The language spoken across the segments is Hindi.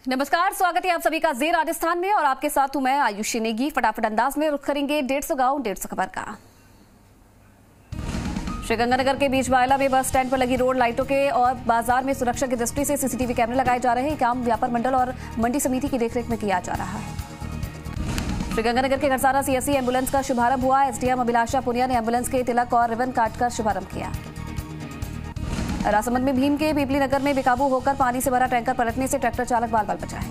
नमस्कार, स्वागत है आप सभी का जे राजस्थान में और आपके साथ हूं मैं आयुषी नेगी। फटाफट अंदाज में रुख करेंगे 150 गांव 150 खबर का। श्रीगंगानगर के बीच बायला में बस स्टैंड पर लगी रोड लाइटों के और बाजार में सुरक्षा की दृष्टि से सीसीटीवी कैमरे लगाए जा रहे हैं। काम व्यापार मंडल और मंडी समिति की देखरेख में किया जा रहा है। श्रीगंगानगर के घरसारा सीएससी एम्बुलेंस का शुभारंभ हुआ। एसडीएम अभिलाषा पुनिया ने एम्बुलेंस के तिलक और रिबन काटकर शुभारंभ किया। राजसमंद में भीम के पीपली नगर में बेकाबू होकर पानी से भरा टैंकर पलटने से ट्रैक्टर चालक बाल बाल बचा है।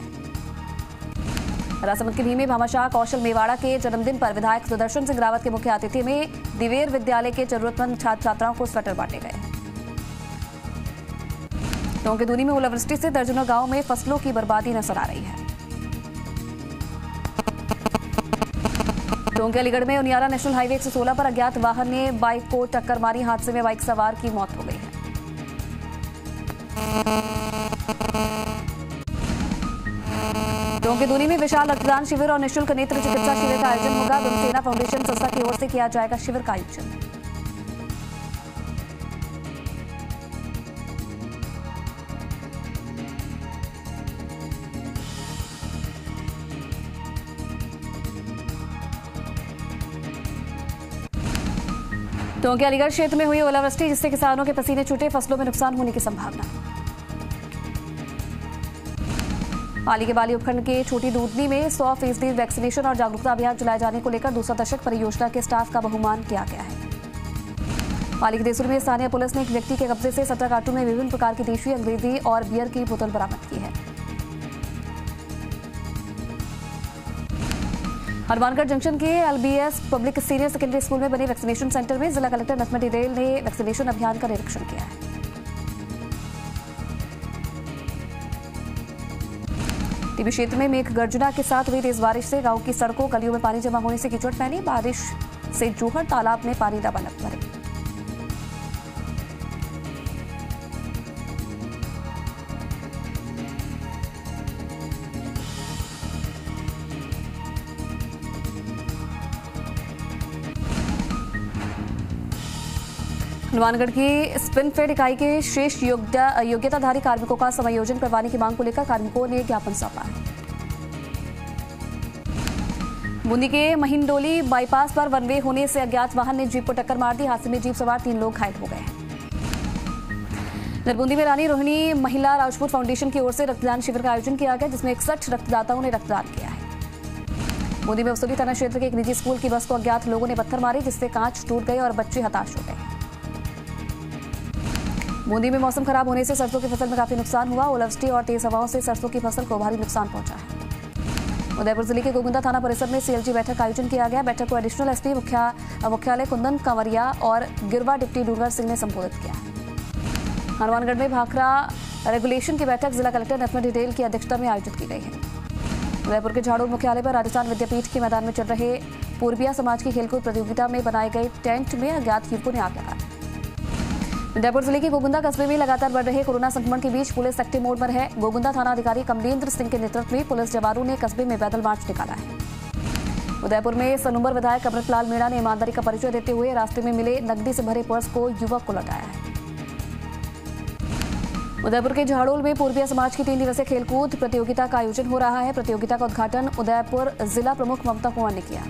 राजसमंद के भीम में भामाशाह कौशल मेवाड़ा के जन्मदिन पर विधायक सुदर्शन सिंह रावत के मुख्य आतिथ्य में दिवेर विद्यालय के जरूरतमंद छात्र छात्राओं को स्वेटर बांटे गए। टोंक दूनी में ओलावृष्टि से दर्जनों गांव में फसलों की बर्बादी नजर आ रही है। टोंक अलीगढ़ में उनियारा नेशनल हाईवे 116 पर अज्ञात वाहन ने बाइक को टक्कर मारी। हादसे में बाइक सवार की मौत हो गई है। टोंक दूनी में विशाल रक्तदान शिविर और निःशुल्क नेत्र चिकित्सा शिविर का आयोजन होगा। गुरुसेना फाउंडेशन संस्था की ओर से किया जाएगा शिविर का आयोजन। टोंक अलीगढ़ क्षेत्र में हुई ओलावृष्टि जिससे किसानों के पसीने छूटे, फसलों में नुकसान होने की संभावना। पाली के बाली उपखंड के छोटी दूधनी में 100% वैक्सीनेशन और जागरूकता अभियान चलाए जाने को लेकर 200 दशक परियोजना के स्टाफ का बहुमान किया गया है। पाली के देसुर में स्थानीय पुलिस ने एक व्यक्ति के कब्जे से 17 कार्टून में विभिन्न प्रकार की देशी, अंग्रेजी और बियर की बोतल बरामद की है। हनुमानगढ़ जंक्शन के LBS public senior secondary school में बने वैक्सीनेशन सेंटर में जिला कलेक्टर नसमत डिडेल ने वैक्सीनेशन अभियान का निरीक्षण किया है। टीबी क्षेत्र में मेघ गर्जना के साथ हुई तेज बारिश से गांव की सड़कों गलियों में पानी जमा होने से कीचड़ फैली। बारिश से जोहर तालाब में पानी लबालब भरे। हनुमानगढ़ की स्पिनफेड इकाई के श्रेष्ठ योग्यताधारी कार्मिकों का समायोजन करवाने की मांग को लेकर कार्मिकों ने ज्ञापन सौंपा है। बूंदी के महिंडोली बाईपास पर वन वे होने से अज्ञात वाहन ने जीप को टक्कर मार दी। हादसे में जीप सवार 3 लोग घायल हो गए हैं। नरबूंदी में रानी रोहिणी महिला राजपूत फाउंडेशन की ओर से रक्तदान शिविर का आयोजन किया गया जिसमें 61 रक्तदाताओं ने रक्तदान किया है। बूंदी में वसूली थाना क्षेत्र के एक निजी स्कूल की बस को अज्ञात लोगों ने पत्थर मारे जिससे कांच टूट गए और बच्चे हताश हो गए। बूंदी में मौसम खराब होने से सरसों की फसल में काफी नुकसान हुआ। ओलावृष्टि और तेज हवाओं से सरसों की फसल को भारी नुकसान पहुंचा है। उदयपुर जिले के गोगुंदा थाना परिसर में सीएलजी बैठक का आयोजन किया गया। बैठक को एडिशनल एसपी मुख्यालय कुंदन कंवरिया और गिरवा डिप्टी डूंगर सिंह ने संबोधित किया। हनुमानगढ़ में भाखड़ा रेगुलेशन की बैठक जिला कलेक्टर नसमत डिडेल की अध्यक्षता में आयोजित की गई है। उदयपुर के झाड़ू मुख्यालय पर राजस्थान विद्यापीठ के मैदान में चल रहे पूर्बिया समाज की खेलकूद प्रतियोगिता में बनाए गए टेंट में अज्ञात युवकों ने आग लगा दी। उदयपुर जिले के गोगुंदा कस्बे में लगातार बढ़ रहे कोरोना संक्रमण के बीच पुलिस एक्टिव मोड पर है। गोगुंदा थाना अधिकारी कमलेंद्र सिंह के नेतृत्व में पुलिस जवानों ने कस्बे में पैदल मार्च निकाला है। उदयपुर में सनुबर विधायक अमृतलाल मीणा ने ईमानदारी का परिचय देते हुए रास्ते में मिले नकदी से भरे पर्स को युवक को लौटाया है। उदयपुर के झाड़ोल में पूर्बिया समाज की 3 दिवसीय खेलकूद प्रतियोगिता का आयोजन हो रहा है। प्रतियोगिता का उद्घाटन उदयपुर जिला प्रमुख ममता कुंवर ने किया।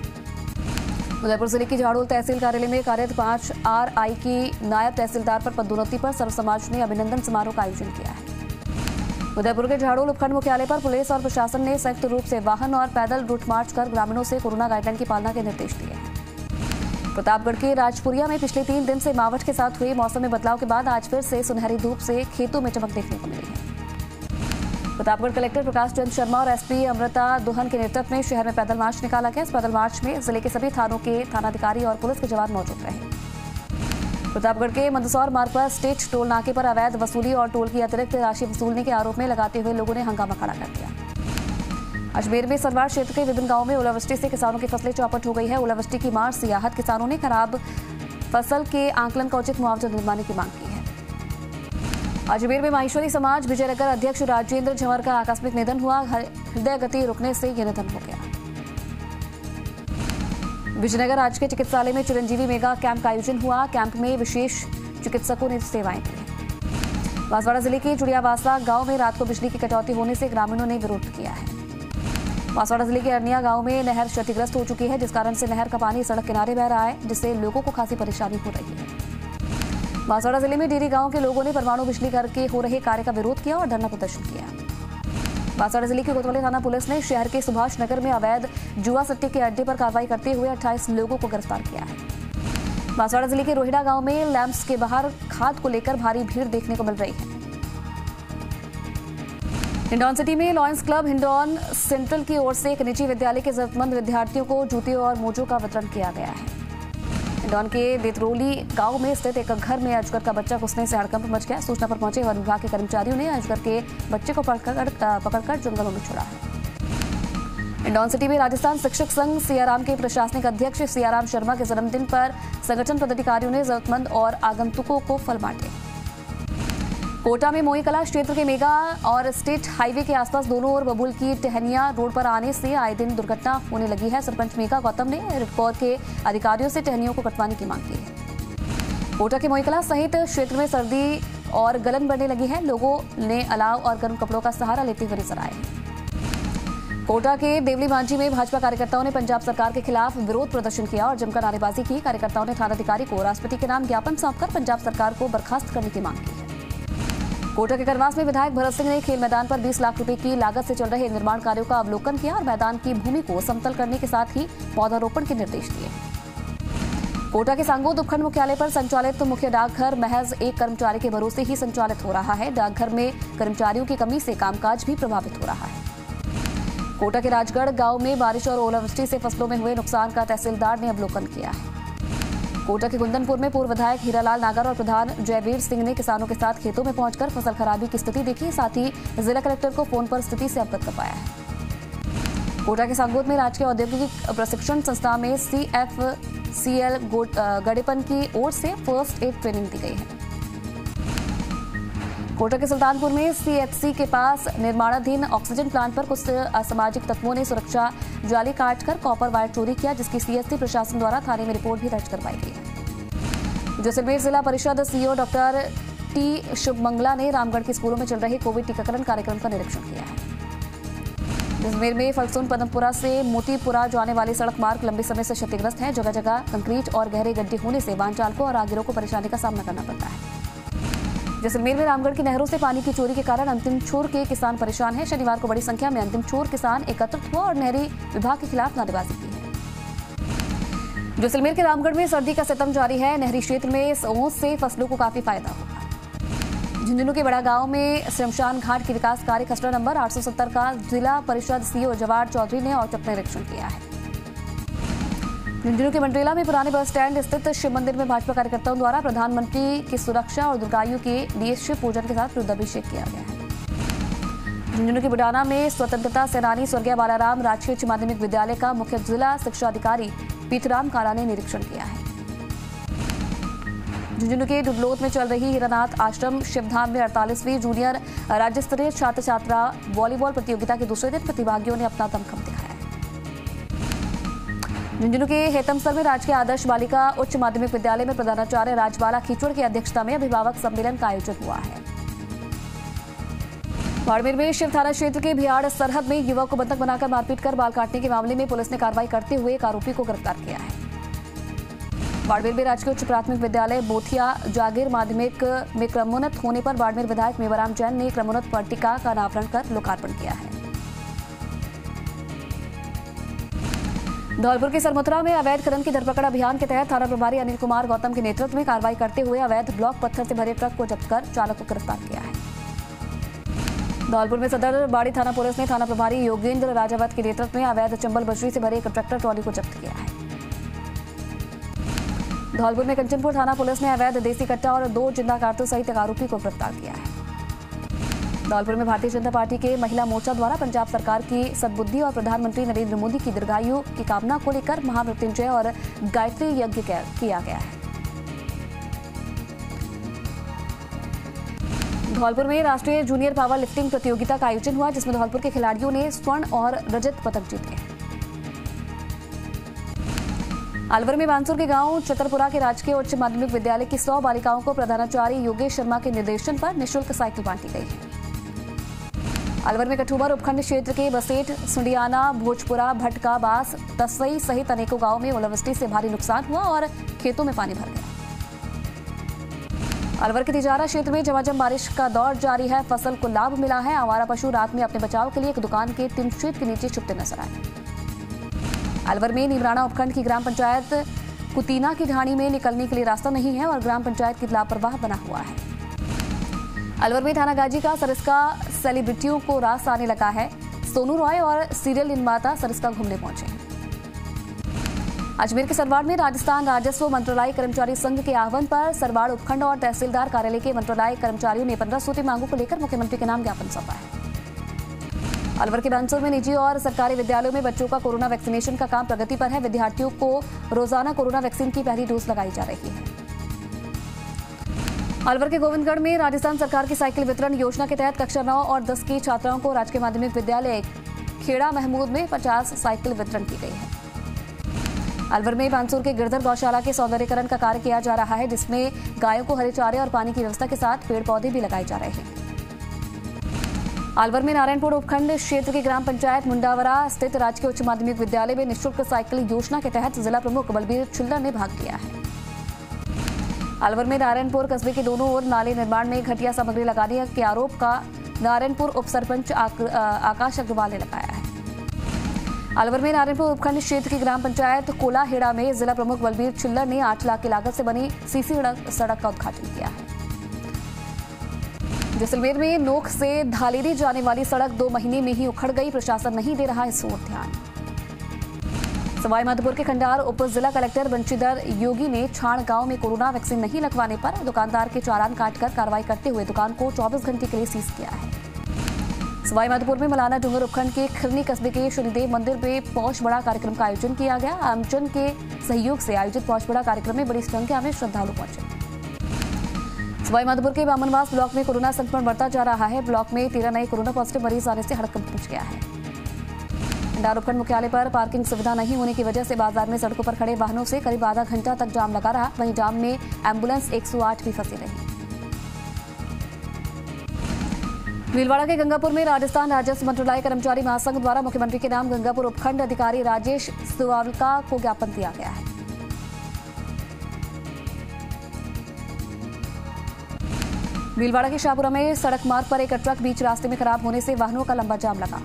उदयपुर जिले की झाड़ोल तहसील कार्यालय में कार्यरत 5 RI की नायब तहसीलदार पर पदोन्नति पर सर्व समाज ने अभिनंदन समारोह का आयोजन किया है। उदयपुर के झाड़ोल उपखंड मुख्यालय पर पुलिस और प्रशासन ने संयुक्त रूप से वाहन और पैदल रूट मार्च कर ग्रामीणों से कोरोना गाइडलाइन की पालना के निर्देश दिए हैं। प्रतापगढ़ के राजपुरिया में पिछले 3 दिन से मावठ के साथ हुए मौसम में बदलाव के बाद आज फिर से सुनहरी धूप से खेतों में चमक देखने को मिली है। प्रतापगढ़ कलेक्टर प्रकाश चंद्र शर्मा और एसपी अमृता दुहन के नेतृत्व में शहर में पैदल मार्च निकाला गया। इस पैदल मार्च में जिले के सभी थानों के थानाधिकारी और पुलिस के जवान मौजूद रहे। प्रतापगढ़ के मंदसौर मार्ग पर स्टेट टोल नाके पर अवैध वसूली और टोल की अतिरिक्त राशि वसूलने के आरोप में लगाते हुए लोगों ने हंगामा खड़ा कर दिया। अजमेर में सरवार क्षेत्र के विभिन्न गांवों में ओलावृष्टि से किसानों की फसलें चौपट हो गई है। ओलावृष्टि की मार से आहत किसानों ने खराब फसल के आंकलन का उचित मुआवजा दिलवाने की मांग की है। अजमेर में माहेश्वरी समाज विजयनगर अध्यक्ष राजेंद्र झंवर का आकस्मिक निधन हुआ। हृदय गति रुकने से यह निधन हो गया। विजयनगर आज के चिकित्सालय में चिरंजीवी मेगा कैंप का आयोजन हुआ। कैंप में विशेष चिकित्सकों ने सेवाएं दी। बांसवाड़ा जिले के चुड़ियावासा गांव में रात को बिजली की कटौती होने से ग्रामीणों ने विरोध किया है। बांसवाड़ा जिले के अरनिया गांव में नहर क्षतिग्रस्त हो चुकी है, जिस कारण से नहर का पानी सड़क किनारे बह रहा है, जिससे लोगों को खासी परेशानी हो रही है। बांसवाड़ा जिले में डेरी गांव के लोगों ने परमाणु बिजली घर के हो रहे कार्य का विरोध किया और धरना प्रदर्शन किया। बांसवाड़ा जिले के कोतवाली थाना पुलिस ने शहर के सुभाष नगर में अवैध जुआ सट्टे के अड्डे पर कार्रवाई करते हुए 28 लोगों को गिरफ्तार किया है। बांसवाड़ा जिले के रोहिड़ा गांव में लैंप्स के बाहर खाद को लेकर भारी भीड़ देखने को मिल रही है। हिंडौन सिटी में लॉयंस क्लब हिंडौन सेंट्रल की ओर से एक निजी विद्यालय के जरूरतमंद विद्यार्थियों को जूते और मोजों का वितरण किया गया है। हिंडौन के देतरोली गांव में स्थित एक घर में अजगर का बच्चा घुसने से हड़कंप मच गया। सूचना पर पहुंचे वन विभाग के कर्मचारियों ने अजगर के बच्चे को पकड़कर जंगलों में छोड़ा है। हिंडौन सिटी में राजस्थान शिक्षक संघ सियाराम के प्रशासनिक अध्यक्ष सियाराम शर्मा के जन्मदिन पर संगठन पदाधिकारियों ने जरूरतमंद और आगंतुकों को फल बांटे। कोटा में मोईकला क्षेत्र के मेगा और स्टेट हाईवे के आसपास दोनों ओर बबूल की टहनियां रोड पर आने से आए दिन दुर्घटना होने लगी है। सरपंच मेगा गौतम ने रिडकोर के अधिकारियों से टहनियों को कटवाने की मांग की है। कोटा के मोईकला सहित क्षेत्र में सर्दी और गलन बढ़ने लगी है। लोगों ने अलाव और गर्म कपड़ों का सहारा लेते हुए नजर आए। कोटा के देवली मांझी में भाजपा कार्यकर्ताओं ने पंजाब सरकार के खिलाफ विरोध प्रदर्शन किया और जमकर नारेबाजी की। कार्यकर्ताओं ने थानाधिकारी को राष्ट्रपति के नाम ज्ञापन सौंपकर पंजाब सरकार को बर्खास्त करने की मांग की है। कोटा के करवास में विधायक भरत सिंह ने खेल मैदान पर 20 लाख रुपए की लागत से चल रहे निर्माण कार्यों का अवलोकन किया और मैदान की भूमि को समतल करने के साथ ही पौधारोपण के निर्देश दिए। कोटा के सांगोद उपखंड मुख्यालय पर संचालित मुख्य डाकघर महज एक कर्मचारी के भरोसे ही संचालित हो रहा है। डाकघर में कर्मचारियों की कमी से कामकाज भी प्रभावित हो रहा है। कोटा के राजगढ़ गांव में बारिश और ओलावृष्टि से फसलों में हुए नुकसान का तहसीलदार ने अवलोकन किया है। कोटा के कुंदनपुर में पूर्व विधायक हीरालाल नागर और प्रधान जयवीर सिंह ने किसानों के साथ खेतों में पहुंचकर फसल खराबी की स्थिति देखी, साथ ही जिला कलेक्टर को फोन पर स्थिति से अवगत करवाया है। कोटा के सांगोद में राजकीय औद्योगिक प्रशिक्षण संस्था में CFCL गड़ेपन की ओर से फर्स्ट एड ट्रेनिंग दी गई है। कोटा के सुल्तानपुर में CHC के पास निर्माणाधीन ऑक्सीजन प्लांट पर कुछ असामाजिक तत्वों ने सुरक्षा जाली काटकर कॉपर वायर चोरी किया, जिसकी CST प्रशासन द्वारा थाने में रिपोर्ट भी दर्ज करवाई गई है। जैसलमेर जिला परिषद CEO डॉक्टर T शुभमंगला ने रामगढ़ के स्कूलों में चल रहे कोविड टीकाकरण कार्यक्रम का निरीक्षण किया है। जैसलमेर में फलसुन पदमपुरा से मोतीपुरा जाने वाली सड़क मार्ग लंबे समय से क्षतिग्रस्त है। जगह जगह कंक्रीट और गहरे गड्ढे होने से वाहन चालकों और राहगीरों को परेशानी का सामना करना पड़ता है। जैसलमेर में रामगढ़ की नहरों से पानी की चोरी के कारण अंतिम छोर के किसान परेशान हैं। शनिवार को बड़ी संख्या में अंतिम छोर किसान एकत्रित हुआ और नहरी विभाग के खिलाफ नारेबाजी की है। जैसलमेर के रामगढ़ में सर्दी का सितम जारी है। नहरी क्षेत्र में इस ओस से फसलों को काफी फायदा होगा। झुंझुनू के बड़ा गांव में शमशान घाट की विकास कार्य खसरा नंबर 870 का जिला परिषद CEO जवाहर चौधरी ने औचक निरीक्षण किया है। झुंझुनू के मंडरेला में पुराने बस स्टैंड स्थित शिव मंदिर में भाजपा कार्यकर्ताओं द्वारा प्रधानमंत्री की सुरक्षा और दीर्घायु के लिए शिव पूजन के साथ रुद्राभिषेक किया गया है। झुंझुनू के बुडाना में स्वतंत्रता सेनानी स्वर्गीय बालाराम राजकीय उच्च माध्यमिक विद्यालय का मुख्य जिला शिक्षा अधिकारी पीतराम काला ने निरीक्षण किया है। झुंझुनू के डुडलोत में चल रही हीरानाथ आश्रम शिवधाम में 48वीं जूनियर राज्य स्तरीय छात्र छात्रा वॉलीबॉल प्रतियोगिता के दूसरे दिन प्रतिभागियों ने अपना दमखम दिखाया। झुंझुनू के हेतमसर में राजकीय आदर्श बालिका उच्च माध्यमिक विद्यालय में प्रधानाचार्य राजबाला खीचड़ की अध्यक्षता में अभिभावक सम्मेलन का आयोजन हुआ है। बाड़मेर में शिव थाना क्षेत्र के भियाड़ सरहद में युवक को बंधक बनाकर मारपीट कर बाल काटने के मामले में पुलिस ने कार्रवाई करते हुए एक आरोपी को गिरफ्तार किया है। बाड़मेर में राजकीय उच्च प्राथमिक विद्यालय बोथिया जागीर माध्यमिक में क्रमोन्नत होने पर बाड़मेर विधायक मेवाराम जैन ने क्रमोन्नत पट्टिका का अनावरण कर लोकार्पण किया है। धौलपुर के सरमुथरा में अवैध खनन की धरपकड़ अभियान के तहत थाना प्रभारी अनिल कुमार गौतम के नेतृत्व में कार्रवाई करते हुए अवैध ब्लॉक पत्थर से भरे ट्रक को जब्त कर चालक को गिरफ्तार किया है। धौलपुर में सदर बाड़ी थाना पुलिस ने थाना प्रभारी योगेंद्र राजावत के नेतृत्व में अवैध चंबल बजरी से भरे एक ट्रैक्टर ट्रॉली को जब्त किया है। धौलपुर में कंचनपुर थाना पुलिस ने अवैध देसी कट्टा और 2 जिंदा कारतूस सहित एक आरोपी को गिरफ्तार किया है। धौलपुर में भारतीय जनता पार्टी के महिला मोर्चा द्वारा पंजाब सरकार की सद्बुद्धि और प्रधानमंत्री नरेंद्र मोदी की दीर्घायु की कामना को लेकर महामृत्युंजय और गायत्री यज्ञ किया गया है। धौलपुर में राष्ट्रीय जूनियर पावर लिफ्टिंग प्रतियोगिता का आयोजन हुआ, जिसमें धौलपुर के खिलाड़ियों ने स्वर्ण और रजत पदक जीते। अलवर में बानसूर के गांव चतरपुरा के राजकीय उच्च माध्यमिक विद्यालय की 100 बालिकाओं को प्रधानाचार्य योगेश शर्मा के निर्देशन पर निःशुल्क साइकिल बांटी गई है। अलवर में कठुबर उपखंड क्षेत्र के बसेठ, सुंडियाना, भोजपुरा, भटका, बास, तसई सहित अनेकों गांवों में ओलावृष्टि से भारी नुकसान हुआ और खेतों में पानी भर गया। अलवर के तिजारा क्षेत्र में झमाझम बारिश का दौर जारी है। फसल को लाभ मिला है। आवारा पशु रात में अपने बचाव के लिए एक दुकान के टिन शेड के नीचे छुपते नजर आए। अलवर में नीमराणा उपखंड की ग्राम पंचायत कुतीना की ढाणी में निकलने के लिए रास्ता नहीं है और ग्राम पंचायत की लापरवाह बना हुआ है। अलवर में थानागाजी का सरिस्का सेलिब्रिटियों को रास आने लगा है। सोनू रॉय और सीरियल निर्माता सरिस्का घूमने पहुंचे हैं। अजमेर के सरवाड़ में राजस्थान राजस्व मंत्रालय कर्मचारी संघ के आह्वान पर सरवाड़ उपखंड और तहसीलदार कार्यालय के मंत्रालय कर्मचारियों ने 15 सूत्री मांगों को लेकर मुख्यमंत्री के नाम ज्ञापन सौंपा है। अलवर के बानसूर में निजी और सरकारी विद्यालयों में बच्चों का कोरोना वैक्सीनेशन का काम प्रगति पर है। विद्यार्थियों को रोजाना कोरोना वैक्सीन की पहली डोज लगाई जा रही है। अलवर के गोविंदगढ़ में राजस्थान सरकार की साइकिल वितरण योजना के तहत कक्षा 9 और 10 की छात्राओं को राजकीय माध्यमिक विद्यालय खेड़ा महमूद में 50 साइकिल वितरण की गई है। अलवर में बानसूर के गिरधर गौशाला के सौंदर्यीकरण का कार्य किया जा रहा है, जिसमें गायों को हरे चारे और पानी की व्यवस्था के साथ पेड़ पौधे भी लगाए जा रहे हैं। अलवर में नारायणपुर उपखंड क्षेत्र की ग्राम पंचायत मुंडावरा स्थित राजकीय उच्च माध्यमिक विद्यालय में निःशुल्क साइकिल योजना के तहत जिला प्रमुख बलबीर छिल्लर ने भाग लिया है। अलवर में नारायणपुर कस्बे के दोनों ओर नाले निर्माण में घटिया सामग्री लगाने के आरोप का नारायणपुर उप सरपंच आकाश अग्रवाल ने लगाया है। अलवर में नारायणपुर उपखंड क्षेत्र की ग्राम पंचायत कोलाहेड़ा में जिला प्रमुख बलबीर छिल्लर ने 8 लाख की लागत से बनी सीसी सड़क का उद्घाटन किया है। जैसलमेर में नोख से धालेरी जाने वाली सड़क 2 महीने में ही उखड़ गई। प्रशासन नहीं दे रहा इस ओर ध्यान। सवाईमाधोपुर के खंडार उप जिला कलेक्टर बंशीधर योगी ने छाण गांव में कोरोना वैक्सीन नहीं लगवाने पर दुकानदार के चालान काटकर कार्रवाई करते हुए दुकान को 24 घंटे के लिए सीज किया है। सवाईमाधोपुर में मलाना डूंगर उपखंड के खिरनी कस्बे के शनिदेव मंदिर में पौष बड़ा कार्यक्रम का आयोजन किया गया। आमजन के सहयोग से आयोजित पौष बड़ा कार्यक्रम में बड़ी संख्या में श्रद्धालु पहुंचे। सवाईमाधोपुर के बामनवास ब्लॉक में कोरोना संक्रमण बढ़ता जा रहा है। ब्लॉक में 13 नए कोरोना पॉजिटिव मरीज आने से हड़कंप मच गया है। खंडार उपखंड मुख्यालय पर पार्किंग सुविधा नहीं होने की वजह से बाजार में सड़कों पर खड़े वाहनों से करीब आधा घंटा तक जाम लगा रहा। वहीं जाम में एम्बुलेंस 108 भी फंसी रही। भीलवाड़ा के गंगापुर में राजस्थान राजस्व मंत्रालय कर्मचारी महासंघ द्वारा मुख्यमंत्री के नाम गंगापुर उपखंड अधिकारी राजेश सुवालका को ज्ञापन दिया गया है। भीलवाड़ा के शाहपुरा में सड़क मार्ग पर एक ट्रक बीच रास्ते में खराब होने से वाहनों का लंबा जाम लगा।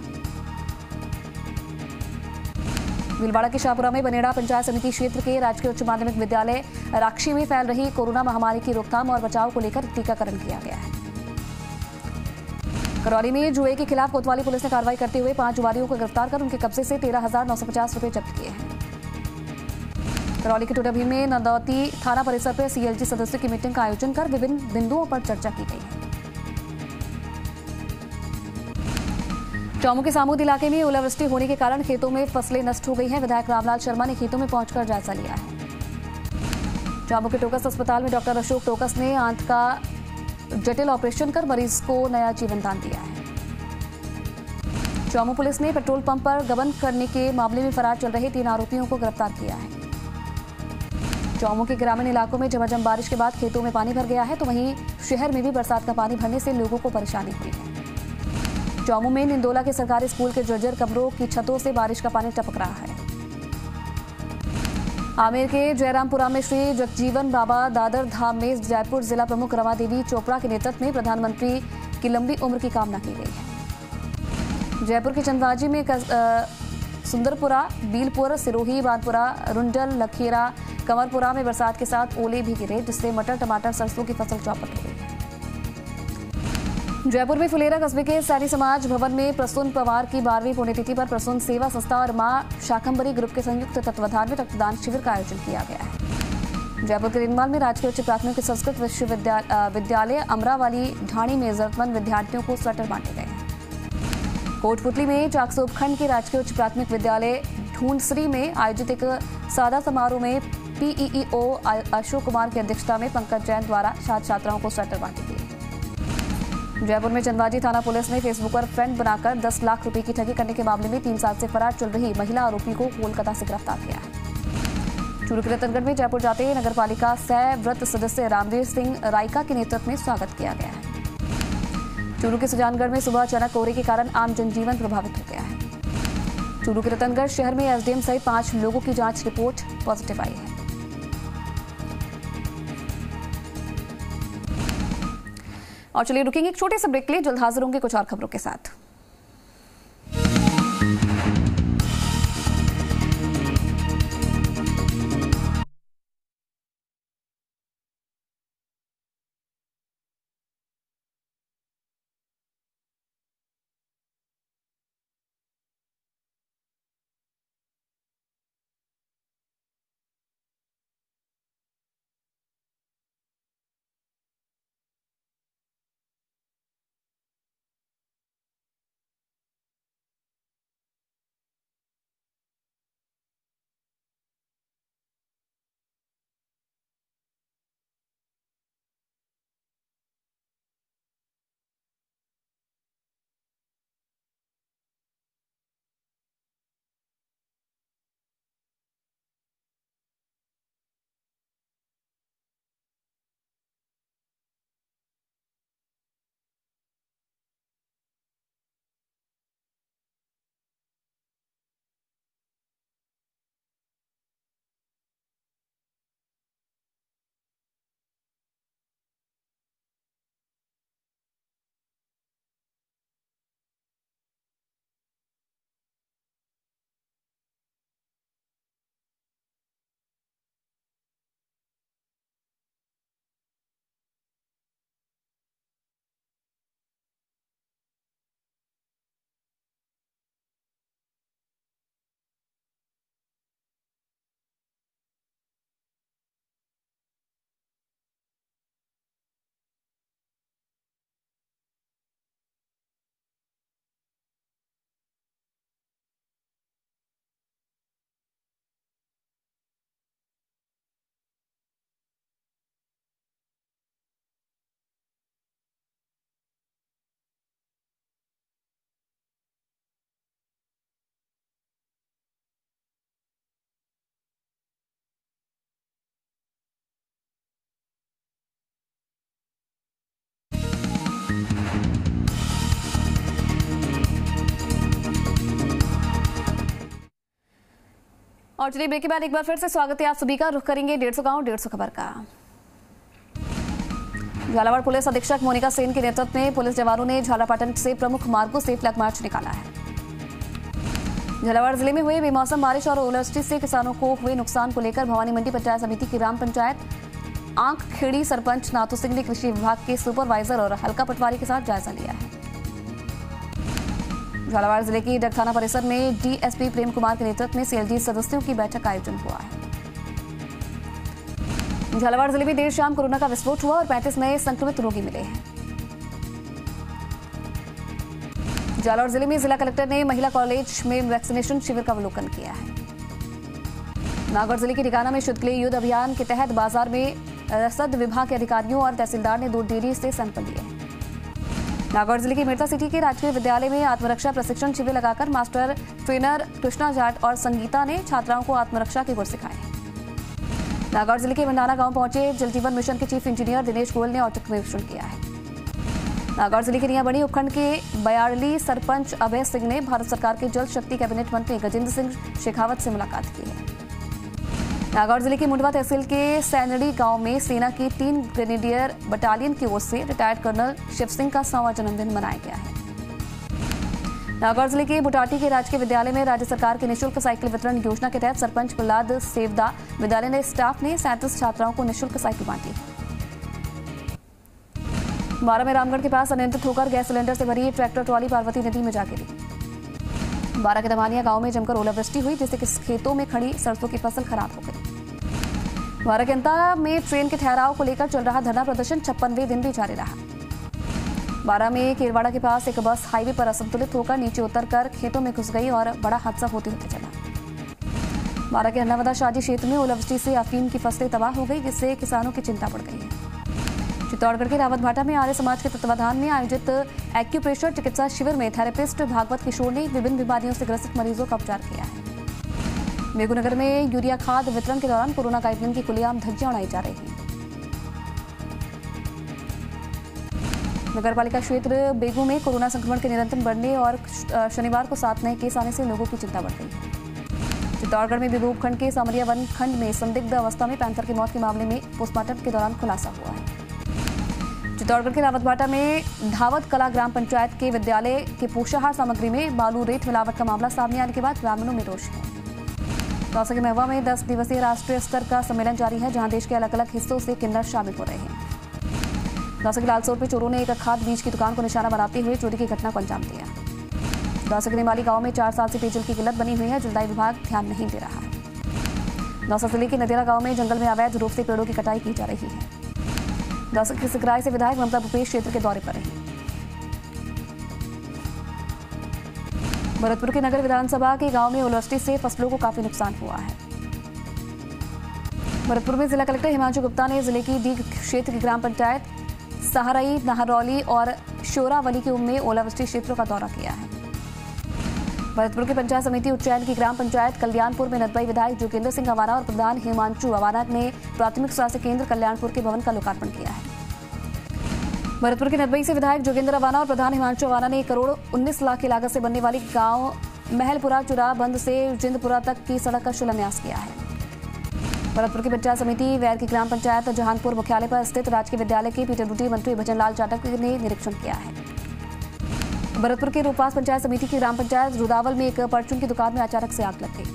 भीलवाड़ा के शाहपुरा में बनेड़ा पंचायत समिति क्षेत्र के राजकीय उच्च माध्यमिक विद्यालय राक्षी में फैल रही कोरोना महामारी की रोकथाम और बचाव को लेकर टीकाकरण किया गया है। करौली में जुए के खिलाफ कोतवाली पुलिस ने कार्रवाई करते हुए 5 जुआरियों को गिरफ्तार कर उनके कब्जे से 13,950 रुपए जब्त किए हैं। करौली के टोडाभीम में नदौती थाना परिसर पर सीएलजी सदस्यों की मीटिंग का आयोजन कर विभिन्न बिंदुओं पर चर्चा की गई है। चौमू के सामूद इलाके में ओलावृष्टि होने के कारण खेतों में फसलें नष्ट हो गई हैं। विधायक रामलाल शर्मा ने खेतों में पहुंचकर जायजा लिया है। चौमू के टोकस अस्पताल में डॉक्टर अशोक टोकस ने आंत का जटिल ऑपरेशन कर मरीज को नया जीवन दान दिया है। चौमू पुलिस ने पेट्रोल पंप पर गबन करने के मामले में फरार चल रहे 3 आरोपियों को गिरफ्तार किया है। चौमू के ग्रामीण इलाकों में झमाझम बारिश के बाद खेतों में पानी भर गया है, तो वहीं शहर में भी बरसात का पानी भरने से लोगों को परेशानी हुई है। चौमू में निंदोला के सरकारी स्कूल के जर्जर कमरों की छतों से बारिश का पानी टपक रहा है। आमेर के जयरामपुरा में श्री जगजीवन बाबा दादर धाम में जयपुर जिला प्रमुख रमा देवी चोपड़ा के नेतृत्व में प्रधानमंत्री की लंबी उम्र की कामना की गई है। जयपुर के चंदवाजी में सुंदरपुरा, बीलपुर, सिरोही, बादपुरा, रुंडल, लखेरा, कमरपुरा में बरसात के साथ ओले भी गिरे, जिससे मटर, टमाटर, सरसों की फसल चौपट हो गई। जयपुर में फुलेरा कस्बे के सैनी समाज भवन में प्रसून पवार की 12वीं पुण्यतिथि पर प्रसून सेवा संस्था और मां शाकंभरी ग्रुप के संयुक्त तत्वाधान में रक्तदान शिविर का आयोजन किया गया है। जयपुर के रिनवाल में राजकीय उच्च प्राथमिक संस्कृत विश्वविद्यालय अमरावाली ढाणी में जरूरतमंद विद्यार्थियों को स्वेटर बांटे गए हैं। कोटपुतली में चाकसू उपखंड के राजकीय उच्च प्राथमिक विद्यालय ढूंढसरी में आयोजित एक सादा समारोह में पीईओ अशोक कुमार की अध्यक्षता में पंकज जैन द्वारा छात्र छात्राओं को स्वेटर बांटे गए। जयपुर में चंदवाजी थाना पुलिस ने फेसबुक पर फ्रेंड बनाकर 10 लाख रुपए की ठगी करने के मामले में 3 साल से फरार चल रही महिला आरोपी को कोलकाता से गिरफ्तार किया है। चूरू के रतनगढ़ में जयपुर जाते नगर पालिका सह व्रत सदस्य रामवीर सिंह रायका के नेतृत्व में स्वागत किया गया है। चूरू के सुजानगढ़ में सुबह अचानक कोहरे के कारण आम जनजीवन प्रभावित हो गया है। चूरू के रतनगढ़ शहर में एसडीएम सहित 5 लोगों की जांच रिपोर्ट पॉजिटिव आई है। और चलिए रुकेंगे एक छोटे से ब्रेक के लिए, जल्द हाजिर होंगे कुछ और खबरों के साथ। और चलिए ब्रेक के बाद एक बार फिर से स्वागत है आप सभी का। रुख करेंगे 150 गांव 150 खबर का। झालावाड़ पुलिस अधीक्षक मोनिका सेन के नेतृत्व में पुलिस जवानों ने झालापाटन से प्रमुख मार्गों से फ्लैग मार्च निकाला है। झालावाड़ जिले में हुए बेमौसम बारिश और ओलावृष्टि से किसानों को हुए नुकसान को लेकर भवानी मंडी पंचायत समिति की ग्राम पंचायत आंख खेड़ी सरपंच नाथू सिंह ने कृषि विभाग के सुपरवाइजर और हल्का पटवारी के साथ जायजा लिया है। झालावाड़ जिले की डग थाना परिसर में डीएसपी प्रेम कुमार के नेतृत्व में सीएलजी सदस्यों की बैठक का आयोजन हुआ है। झालावाड़ जिले में देर शाम कोरोना का विस्फोट हुआ और 35 नए संक्रमित रोगी मिले हैं। झालावाड़ जिले में जिला कलेक्टर ने महिला कॉलेज में वैक्सीनेशन शिविर का अवलोकन किया है। नागौर जिले के ठिकाना में शुद्ध क्ले युद्ध अभियान के तहत बाजार में रसद विभाग के अधिकारियों और तहसीलदार ने दूध डेयरी से सैंपल लिए। नागौर जिले की मिर्जा सिटी के राजकीय विद्यालय में आत्मरक्षा प्रशिक्षण शिविर लगाकर मास्टर ट्रेनर कृष्णा जाट और संगीता ने छात्राओं को आत्मरक्षा के गुर सिखाए। नागौर जिले के मंडाना गांव पहुंचे जल जीवन मिशन के चीफ इंजीनियर दिनेश गोयल ने औचक निरीक्षण किया है। नागौर जिले के नियाबड़ी उपखंड के बयाड़ली सरपंच अभय सिंह ने भारत सरकार के जल शक्ति कैबिनेट मंत्री गजेंद्र सिंह शेखावत से मुलाकात की है। नागौर जिले की मुंडवा तहसील के सैनड़ी गांव में सेना की 3 ग्रेनेडियर बटालियन की ओर से रिटायर्ड कर्नल शिव सिंह का 100वां जन्मदिन मनाया गया है। नागौर जिले के बुटाटी के राजकीय विद्यालय में राज्य सरकार की निःशुल्क साइकिल वितरण योजना के तहत सरपंच प्रहलाद सेवदा विद्यालय स्टाफ ने 37 छात्राओं को निःशुल्क साइकिल बांटी। बारा में रामगढ़ के पास अनियंत्रित होकर गैस सिलेंडर से भरी ट्रैक्टर ट्रॉली पार्वती नदी में जा गिरी। बारा के दमानिया गांव में जमकर ओलावृष्टि हुई जिससे खेतों में खड़ी सरसों की फसल खराब हो गई। बारा के अंता में ट्रेन के ठहराव को लेकर चल रहा धरना प्रदर्शन 56वें दिन भी जारी रहा। बारा में केरवाड़ा के पास एक बस हाईवे पर असंतुलित होकर नीचे उतरकर खेतों में घुस गई और बड़ा हादसा होते होते चला। बारा के अन्नावदा शादी क्षेत्र में ओलावृष्टि से अफीम की फसलें तबाह हो गई जिससे किसानों की चिंता बढ़ गई है। चित्तौड़गढ़ के रावतभाटा में आर्य समाज के तत्वाधान में आयोजित एक्यूप्रेशर चिकित्सा शिविर में थेरेपिस्ट भागवत किशोर ने विभिन्न बीमारियों से ग्रसित मरीजों का उपचार किया है। बेगूनगर में यूरिया खाद वितरण के दौरान कोरोना गाइडलाइन की खुलेआम धज्जियां उड़ाई जा रही हैं। नगरपालिका क्षेत्र बेगू में कोरोना संक्रमण के निरंतर बढ़ने और शनिवार को 7 नए केस आने से लोगों की चिंता बढ़ गई है। चित्तौड़गढ़ में बेगू उपखंड के सामरिया वन खंड में संदिग्ध अवस्था में पैंथर की मौत के मामले में पोस्टमार्टम के दौरान खुलासा हुआ है। चित्तौड़गढ़ के रावतभाटा में धावत कला ग्राम पंचायत के विद्यालय के पोषाहार सामग्री में बालू रेत मिलावट का मामला सामने आने के बाद ग्रामीणों में रोष है। दौसा के महवा में 10 दिवसीय राष्ट्रीय स्तर का सम्मेलन जारी है, जहां देश के अलग अलग हिस्सों से किन्नर शामिल हो रहे हैं। दौसा के लालसोर में चोरों ने एक खाद बीज की दुकान को निशाना बनाते हुए चोरी की घटना को अंजाम दिया। दौसा के निमाली गांव में 4 साल से पेयजल की किल्लत बनी हुई है, जलदायी विभाग ध्यान नहीं दे रहा है। दौसा जिले के नदेरा गांव में जंगल में अवैध रूप से पेड़ों की कटाई की जा रही है। दौसा के सिकराय से विधायक ममता भूपेश क्षेत्र के दौरे पर रही। भरतपुर के नगर विधानसभा के गांव में ओलावृष्टि से फसलों को काफी नुकसान हुआ है। भरतपुर में जिला कलेक्टर हिमांशु गुप्ता ने जिले की दीघ क्षेत्र की ग्राम पंचायत सहारई, नाहरौली और शोरावली के में ओलावृष्टि क्षेत्रों का दौरा किया है। भरतपुर की पंचायत समिति उच्चैन की ग्राम पंचायत कल्याणपुर में नदबई विधायक जोगेंद्र सिंह अवाना और प्रधान हिमांशु अवाना ने प्राथमिक स्वास्थ्य केंद्र कल्याणपुर के भवन का लोकार्पण किया है। भरतपुर के नदबई से विधायक जोगेंद्र अवाना और प्रधान हिमांशु अवाना ने 1 करोड़ 19 लाख की लागत से बनने वाली गांव महलपुरा चुरा बंद से जिंदपुरा तक की सड़क का शिलान्यास किया है। भरतपुर की पंचायत समिति वैर की ग्राम पंचायत जहानपुर मुख्यालय पर स्थित राजकीय विद्यालय के पीडब्ल्यूडी मंत्री भजनलाल जाटव ने निरीक्षण किया है। भरतपुर के रूपास पंचायत समिति की ग्राम पंचायत रुदावल में एक परचून की दुकान में अचानक से आग लग गई।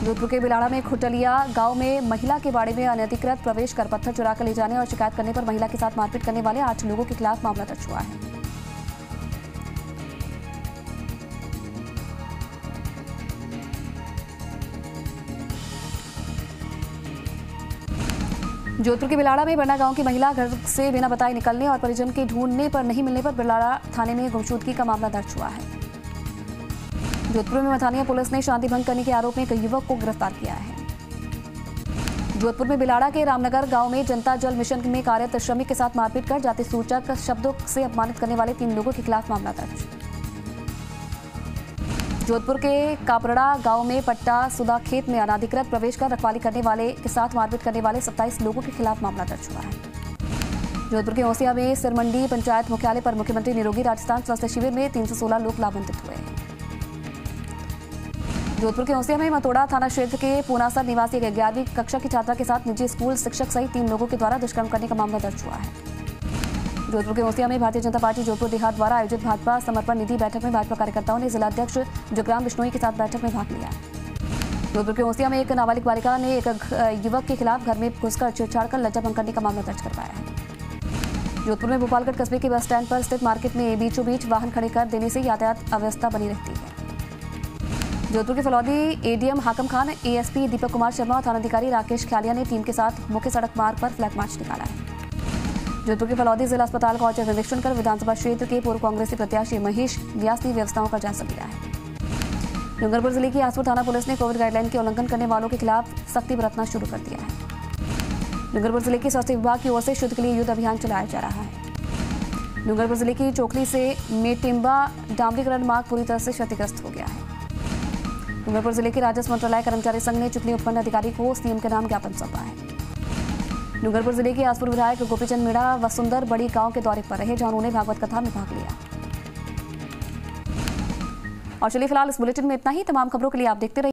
जोधपुर के बिलाड़ा में खुटलिया गांव में महिला के बाड़े में अनधिकृत प्रवेश कर पत्थर चुरा कर ले जाने और शिकायत करने पर महिला के साथ मारपीट करने वाले 8 लोगों के खिलाफ मामला दर्ज हुआ है। जोधपुर के बिलाड़ा में बन्ना गांव की महिला घर से बिना बताए निकलने और परिजन के ढूंढने पर नहीं मिलने पर बिलाड़ा थाने में गुमशुदगी का मामला दर्ज हुआ है। जोधपुर में मथानिया पुलिस ने शांति भंग करने के आरोप में एक युवक को गिरफ्तार किया है। जोधपुर में बिलाड़ा के रामनगर गांव में जनता जल मिशन में कार्यरत श्रमिक के साथ मारपीट कर जाति सूचक शब्दों से अपमानित करने वाले 3 लोगों के खिलाफ मामला दर्ज। जोधपुर के कापरड़ा गांव में पट्टा सुदा खेत में अनाधिकृत प्रवेश कर रखवाली करने वाले के साथ मारपीट करने वाले 27 लोगों के खिलाफ मामला दर्ज हुआ है। जोधपुर के ओसिया में सिरमंडी पंचायत मुख्यालय पर मुख्यमंत्री निरोगी राजस्थान स्वास्थ्य शिविर में 316 लोग लाभान्वित हुए। जोधपुर के ओसिया में मतोड़ा थाना क्षेत्र के पूनासर निवासी 11वीं कक्षा की छात्रा के साथ निजी स्कूल शिक्षक सहित 3 लोगों के द्वारा दुष्कर्म करने का मामला दर्ज हुआ है। जोधपुर के ओसिया में भारतीय जनता पार्टी जोधपुर देहात द्वारा आयोजित भाजपा समर्पण निधि बैठक में भाजपा कार्यकर्ताओं ने जिलाध्यक्ष जगराम बिश्नोई के साथ बैठक में भाग लिया। जोधपुर के ओसिया में एक नाबालिग बालिका ने एक युवक के खिलाफ घर में घुसकर छेड़छाड़ कर लज्जा भंग करने का मामला दर्ज करवाया है। जोधपुर में भोपालगढ़ कस्बे के बस स्टैंड पर स्थित मार्केट में बीचों बीच वाहन खड़े कर देने से यातायात अव्यवस्था बनी रहती है। जोधपुर के फलौदी एडीएम हाकम खान, एएसपी दीपक कुमार शर्मा और थानाधिकारी राकेश ख्यालिया ने टीम के साथ मुख्य सड़क मार्ग पर फ्लैग मार्च निकाला है। जोधपुर के फलौदी जिला अस्पताल का औचक निरीक्षण कर विधानसभा क्षेत्र के पूर्व कांग्रेसी प्रत्याशी महेश व्यास ने व्यवस्थाओं का जायजा लिया है। डूंगरपुर जिले की आसपुर थाना पुलिस ने कोविड गाइडलाइन के उल्लंघन करने वालों के खिलाफ सख्ती बरतना शुरू कर दिया है। डूंगरपुर जिले के स्वास्थ्य विभाग की ओर से शुद्ध के लिए युद्ध अभियान चलाया जा रहा है। डूंगरपुर जिले की चोखली से मेटिम्बा डामरीकरण मार्ग पूरी तरह से क्षतिग्रस्त हो गया है। डूंगरपुर जिले के राजस्व मंत्रालय कर्मचारी संघ ने चिखली उपखंड अधिकारी को सीएम के नाम ज्ञापन सौंपा है। डूंगरपुर जिले के आसपुर विधायक गोपीचंद मीणा वसुंधर बड़ी गांव के दौरे पर रहे, जहां उन्होंने भागवत कथा में भाग लिया। और चलिए फिलहाल इस बुलेटिन में इतना ही। तमाम खबरों के लिए आप देखते रहिए।